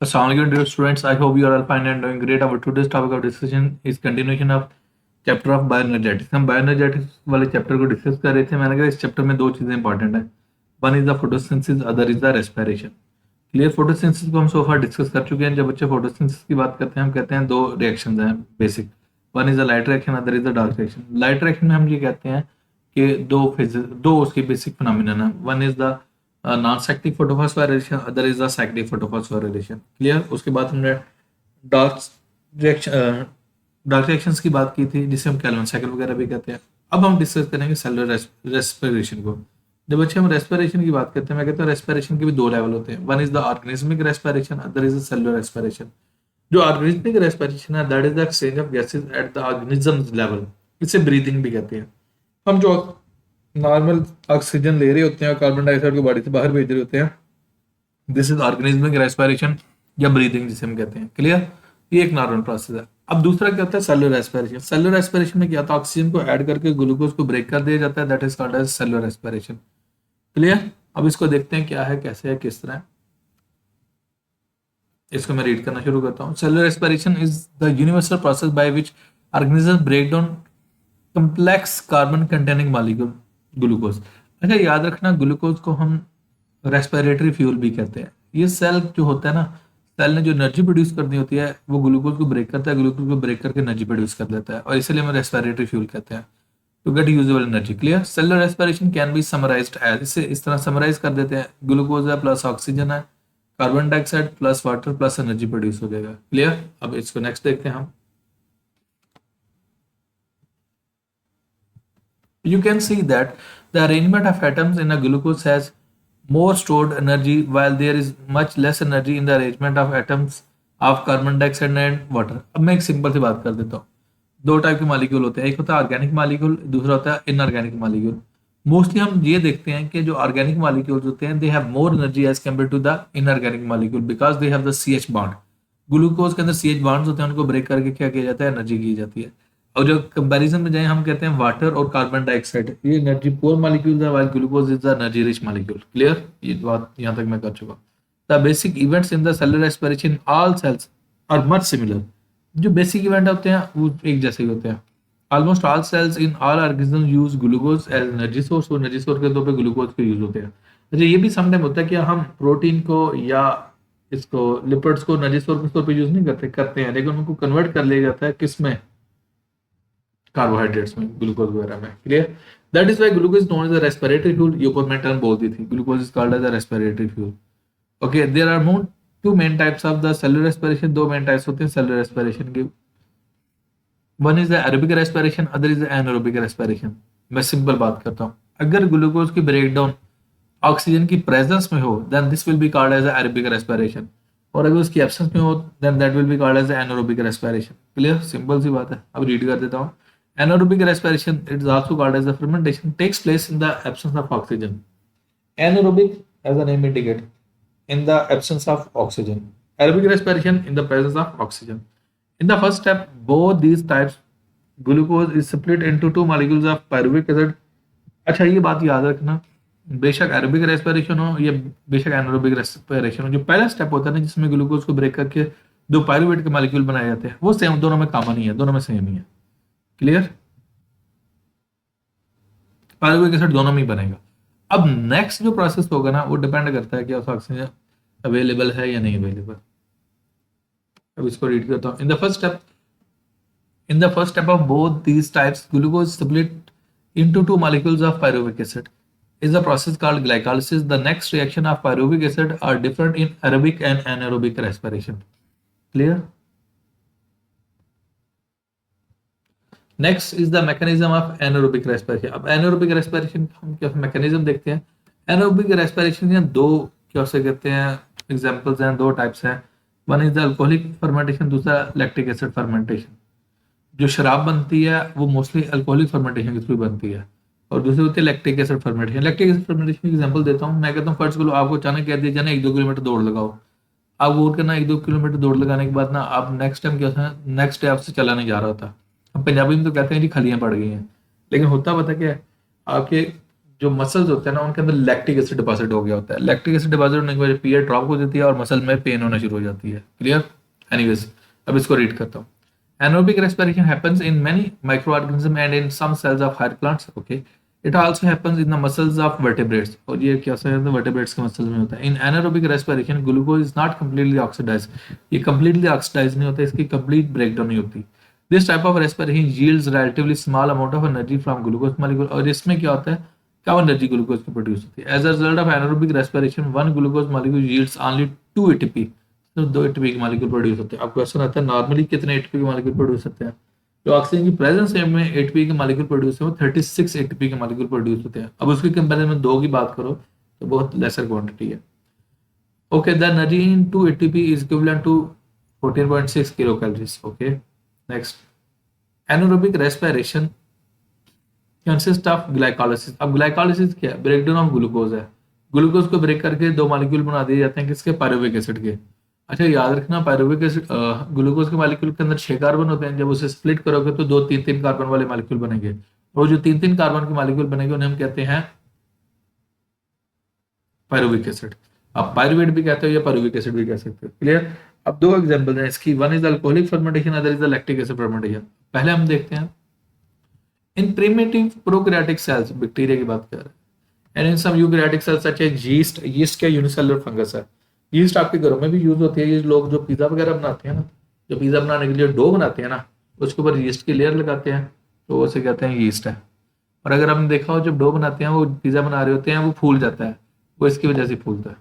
Assalamualaikum dear students. I hope you are all fine and doing great. Our today's topic of discussion is continuation of chapter of bioenergetics. हम bioenergetics वाले chapter को discuss कर रहे थे. मैंने कहा इस चैप्टर में दो चीजें इंपॉर्टेंट है. One is the photosynthesis, other is the respiration. Clear. Photosynthesis को हम सो फार डिस्कस कर चुके हैं. जब बच्चे फोटोसिंथेसिस की बात करते हैं हम कहते हैं दो रिएक्शंस हैं basic. One is the light reaction, other is the dark reaction. Light reaction में हम ये कहते हैं कि दो उसके बेसिक फिनोमिना है. One is the non-cyclic photophosphorylation, other is the cyclic photophosphorylation. Clear. उसके बाद हमने डार्क रिएक्शन डार्क रिएक्शंस की बात की थी जिसे हम कैल्विन साइकिल वगैरह भी कहते हैं. अब हम डिस्कस करेंगे सेलुलर रेस्पिरेशन को. जब बच्चे हम रेस्पिरेशन की बात करते हैं, मैं कहता हूँ रेस्पिरेशन के भी दो लेवल होते हैं. One is the organismic respiration, other is the cellular respiration. जो ऑर्गेनिज्मिक रेस्पिरेशन है that is the exchange of gases at the organism level. इसे ब्रीथिंग भी कहते हैं. हम जो नॉर्मल ऑक्सीजन ले रहे होते हैं और कार्बन डाइऑक्साइड को बॉडी से बाहर भेज रहे होते हैं, दिस इज ऑर्गेनिज्मिक रेस्पिरेशन या ब्रीथिंग जिसे हम कहते हैं. क्लियर. ये एक नॉर्मल प्रोसेस है. अब दूसरा क्या होता है सेलुलर रेस्पिरेशन. सेलुलर रेस्पिरेशन में क्या होता है, ऑक्सीजन को ऐड करके ग्लूकोज को ब्रेक कर दिया जाता है. That is called as cellular respiration. Clear. अब इसको देखते हैं क्या है, कैसे है, किस तरह है. इसको मैं रीड करना शुरू करता हूँ. Cellular respiration is the universal process by which organism break down complex carbon containing molecule glucose. अच्छा याद रखना, ग्लूकोज को हम रेस्पिरेटरी फ्यूल भी कहते हैं. ये सेल जो होता है ना, सेल ने जो एनर्जी प्रोड्यूस करनी होती है वो ग्लूकोज को ब्रेक करता है. ग्लूकोज को ब्रेक करके एनर्जी प्रोड्यूस कर देता है और इसलिए हम रेस्पिरेटरी फ्यूल कहते हैं to get usable energy. Clear. Cellular respiration can be summarised as, इसे इस तरह समराइज कर देते हैं. ग्लूकोज है प्लस ऑक्सीजन है, carbon dioxide plus water plus energy produce हो जाएगा. क्लियर. अब इसको नेक्स्ट देखते हैं हम. You can see that the arrangement of atoms in a glucose has more stored energy while there is much less energy in the arrangement of atoms of carbon dioxide and water. अब मैं एक simple सी बात कर देता हूँ. दो type के मॉलिक्यूल होते हैं, एक होता है ऑर्गेनिक मॉलिक्यूल, दूसरा होता है इनऑर्गेनिक मॉलिक्यूल. मोस्टली हम ये देखते हैं कि जो ऑर्गेनिक मॉलिक्यूल्स होते हैं they have more energy as compare to the inorganic molecule because they have the CH bond. Glucose के अंदर CH बॉन्ड्स होते हैं, उनको ब्रेक करके क्या किया जाता है, एनर्जी की जाती है. और जो कंपैरिजन में जाए हम कहते हैं वाटर और कार्बन डाइऑक्साइड ये एनर्जी पुअर मॉलिक्यूल्स है while glucose is the energy rich molecule. Clear. ये बात यहाँ तक मैं कर चुका हूँ. The basic events in the cellular respiration all cells are much similar. जो बेसिक इवेंट होते हैं वो एक जैसे ही होते हैं. Almost all cells in all organism use glucose as energy source, और एनर्जी सोर्स के तौर पे ग्लूकोज के यूज होते हैं. अच्छा ये भी समटाइम होता है कि हम प्रोटीन को या इसको लिपिड्स को एनर्जी सोर्स के तौर पे यूज नहीं करते हैं, लेकिन उनको कन्वर्ट कर लिया जाता है किस में, कार्बोहाइड्रेट्स में, ग्लूकोज वगैरह में. Clear. That is why glucose is known as a respiratory fuel. ये ऊपर मैं टर्म बोल दी थी, glucose is called as a respiratory fuel. Okay. There are more two main types of the cellular respiration. दो main types होते हैं cellular respiration के. One is the aerobic respiration, other is the anaerobic respiration. मैं simple बात करता हूँ. अगर glucose की ब्रेकडाउन ऑक्सीजन की प्रेजेंस में हो then this will be called as aerobic respiration, और अगर उसकी एब्सेंस में हो then that will be called as anaerobic respiration. Clear. Simple सी बात है. अब रीड कर देता हूँ. Anaerobic respiration, it is also called as the fermentation, takes place in the absence of oxygen. Anaerobic, as the name indicates, in the absence of oxygen. Aerobic respiration in the presence of oxygen. In the first step, both these types, glucose is split into two molecules of pyruvic acid. अच्छा ये बात याद रखना, बेशक aerobic respiration हो या बेशक anaerobic respiration हो, जो पहला स्टेप होता है ना जिसमें ग्लूकोज को ब्रेक करके दो पायरुवेट के मॉलिक्यूल बनाए जाते हैं, वो सेम दोनों में कॉमन ही है, दोनों में सेम ही है. क्लियर. पायरुविक एसिड दोनों में ही बनेगा. अब नेक्स्ट जो प्रोसेस होगा ना वो डिपेंड करता है कि उस ऑक्सीजन अवेलेबल है या नहीं अवेलेबल. अब इसको रीड करता हूँ. In the first step of both these types glucose split into two molecules of pyruvic acid is the process called glycolysis. The next reaction of pyruvic acid are different in aerobic and anaerobic respiration. Clear. Next is the mechanism of anaerobic respiration. अब anaerobic respiration हम क्या mechanism देखते हैं. Anaerobic respiration के दो क्या से कहते हैं एग्जांपल्स हैं, दो टाइप्स हैं. One is the alcoholic fermentation, दूसरा लैक्टिक एसिड फर्मेंटेशन. जो शराब बनती है वो मोस्टली अल्कोहलिक फर्मेंटेशन के थ्रू बनती है, और दूसरी होती है lactic acid fermentation. Lactic acid fermentation की एग्जांपल देता हूँ. मैं कहता हूँ फर्स्ट को आपको अचानक कह दिया जाए 1-2 किलोमीटर दौड़ लगाओ. आप गौर करना 1-2 किलोमीटर दौड़ लगाने के बाद ना आप नेक्स्ट टाइम क्या होता है, नेक्स्ट डे आपसे चला नहीं जा रहा होता. हम पंजाबी में तो कहते हैं जी खलियां पड़ गई हैं, लेकिन होता पता क्या है, आपके जो मसल्स होते हैं ना उनके अंदर लैक्टिक एसिड डिपॉजिट हो गया होता है। लैक्टिक एसिड डिपॉजिट होने की वजह पीएच ड्रॉप हो जाती है और मसल में पेन होना शुरू हो जाती है। क्लियर? एनीवेज, अब इसको रीड करता हूँ। Anaerobic respiration happens in many microorganisms and in some cells of higher plants. Okay, it also happens in the muscles of vertebrates. और ये क्या होता है? vertebrates के muscles में होता है। In anaerobic respiration, glucose is not completely oxidized. ये completely oxidized नहीं होता, इसकी complete breakdown नहीं होती। This type of respiration yields relatively small amount of energy from glucose molecule। और इसमें क्या होता है? कम एनर्जी ग्लूकोज की प्रोड्यूस होती है। As a result of anaerobic respiration one glucose molecule yields only 2 ATP. तो 2 एटीपी के मॉलिक्यूल प्रोड्यूस होते हैं। अब क्वेश्चन आता है नॉर्मली कितने एटीपी के मॉलिक्यूल प्रोड्यूस होते हैं? जो ऑक्सीजन की प्रेजेंस में एटीपी के मॉलिक्यूल प्रोड्यूस है वो 36 एटीपी के मॉलिक्यूल प्रोड्यूस होते हैं। अब उसके कंपेरिजन में 2 की बात करो तो बहुत लेसर क्वांटिटी है। Okay, the energy in 2 ATP is equivalent to 14.6 kilo calories. Okay, next, anaerobic respiration consist of glycolysis. अब ग्लाइकोलाइसिस क्या है? ब्रेकडाउन ऑफ ग्लूकोज है। ग्लूकोज को ब्रेक करके 2 मॉलिक्यूल बना दिए जाते हैं किसके? पायरुविक एसिड के। अच्छा, याद रखना पायरुविक एसिड ग्लूकोज के मॉलिक्यूल के अंदर 6 कार्बन होते हैं। जब उसे स्प्लिट करोगे तो 2 3 कार्बन वाले मॉलिक्यूल बनेंगे। और जो 3 कार्बन के मॉलिक्यूल बनेंगे उन्हें हम कहते हैं पायरुविक एसिड। आप पायरुवेट भी कहते हो या पायरुविक एसिड भी कह सकते हो। क्लियर? अब 2 एग्जांपल हैं इसकी, one is alcoholic fermentation, other is the lactic acid fermentation. पहले हम देखते हैं in primitive prokaryotic cells, bacteria की बात कर रहे हैं, and in some eukaryotic cells such as yeast. Yeast क्या? यूनिसेलुलर फंगस है। यीस्ट आपके घरों में भी यूज होती है। ये लोग जो पिज्जा वगैरह बनाते हैं ना, जो पिज्जा बनाने के लिए डो बनाते हैं ना, उसके ऊपर यीस्ट की लेयर लगाते हैं तो उसे कहते हैं यीस्ट है। और अगर आपने देखा हो जब डो बनाते हैं, वो पिज्जा बना रहे होते हैं, वो फूल जाता है, वो इसकी वजह से फूलता है।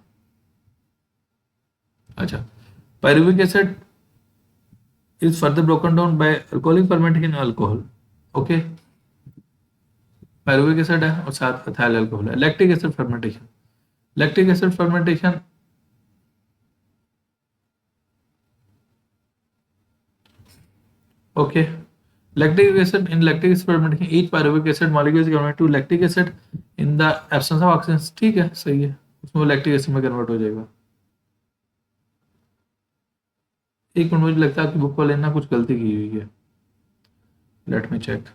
अच्छा, pyruvic acid is further broken down by alcoholic fermentation in alcohol. Okay, pyruvic acid है और साथ एथाइल अल्कोहल है। Lactic acid fermentation, lactic acid fermentation okay, lactic acid in lactic acid fermentation each pyruvic acid molecule is converted to lactic acid in the absence of oxygen। ठीक है, सही है, उसमें वो लैक्टिक एसिड में convert हो जाएगा। एक मिनट, मुझे लगता है आपकी बुक वाले ने कुछ गलती की हुई है। Let me check.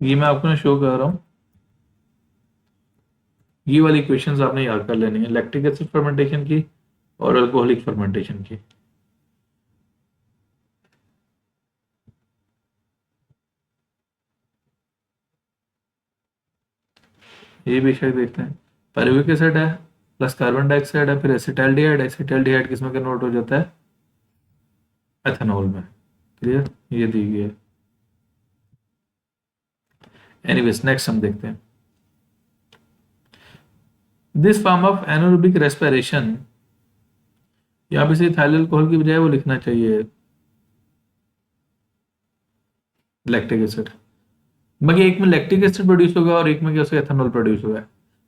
ये मैं आपको शो कर रहा हूँ, ये वाली इक्वेशंस आपने याद कर लेनी है, लैक्टिक एसिड फर्मेंटेशन की और अल्कोहलिक फर्मेंटेशन की। ये भी शायद देखते हैं, पायरुविक एसिड है प्लस कार्बन डाइऑक्साइड है, फिर एसिटाल्डिहाइड, एसिटाल्डिहाइड किस में कन्वर्ट हो जाता है? एथेनॉल में। क्लियर? ये दी गई है। एनीवेज, नेक्स्ट हम देखते हैं this form of anaerobic respiration. यहाँ पे से इथाइल अल्कोहल की बजाय वो लिखना चाहिए लैक्टिक एसिड। मगर एक में लैक्टिक एसिड प्रोड्यूस होगा और एक में क्या होगा? एथेनॉल प्रोड्यूस होगा।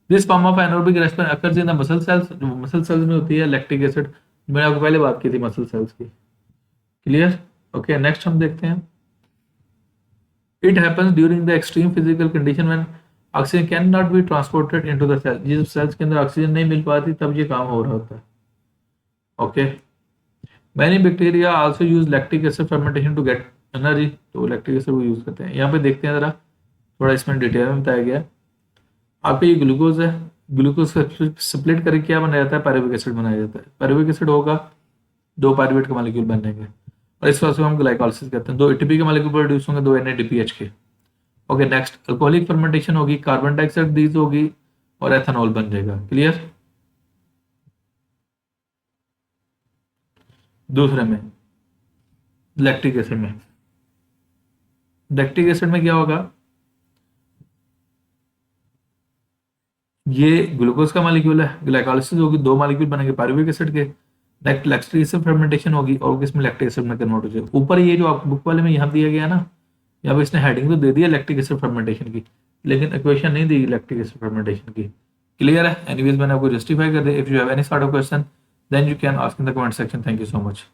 This form of anaerobic respiration occurs in the muscle cells. जो मसल सेल्स में होती है लैक्टिक एसिड, मैंने आपको पहले बात की थी मसल सेल्स की। क्लियर? ओके, नेक्स्ट हम देखते हैं it happens during the extreme physical condition when oxygen can not be transported into the cell. जिस सेल्स के अंदर ऑक्सीजन नहीं मिल पाती तब ये काम हो रहा होता है। Okay, many bacteria also use lactic acid fermentation to get energy. तो लैक्टिक एसिड वो यूज करते हैं। यहाँ पे देखते हैं जरा, थोड़ा इसमें डिटेल में बताया गया। आपका ये ग्लूकोज है, ग्लूकोज का स्प्लिट करके क्या बनाया जाता है? पायरुविक एसिड बनाया जाता है। पायरुविक एसिड होगा, 2 पायरुवेट के मॉलिक्यूल बनेंगे और इस प्रोसेस को हम ग्लाइकोलाइसिस कहते हैं। 2 एटीपी के मॉलिक्यूल प्रोड्यूस होंगे, 2 NADPH के। ओके, नेक्स्ट अल्कोहलिक फर्मेंटेशन होगी, कार्बन डाइऑक्साइड रिलीज होगी और एथेनॉल बन जाएगा। क्लियर? दूसरे में लैक्टिक एसिड में, लैक्टिक एसिड में क्या होगा? ये ग्लूकोज का मॉलिक्यूल है, ग्लाइकोलाइसिस होगी, 2 मॉलिक्यूल बनेंगे पायरुविक एसिड के। नेक्स्ट लैक्टिक एसिड फर्मेंटेशन होगी और किसमें? लैक्टिक एसिड में कन्वर्ट हो जाएगा। ऊपर ये जो आपको बुक वाले में यहाँ दिया गया ना, यहाँ पे इसने हेडिंग तो दे दिया लैक्टिक एसिड फर्मेंटेशन की, लेकिन इक्वेशन नहीं दी लैक्टिक एसिड फर्मेंटेशन की। क्लियर है? एनीवेज, मैंने आपको जस्टिफाई कर दिया। If you have any sort of question then you can ask in the comment section. Thank you so much.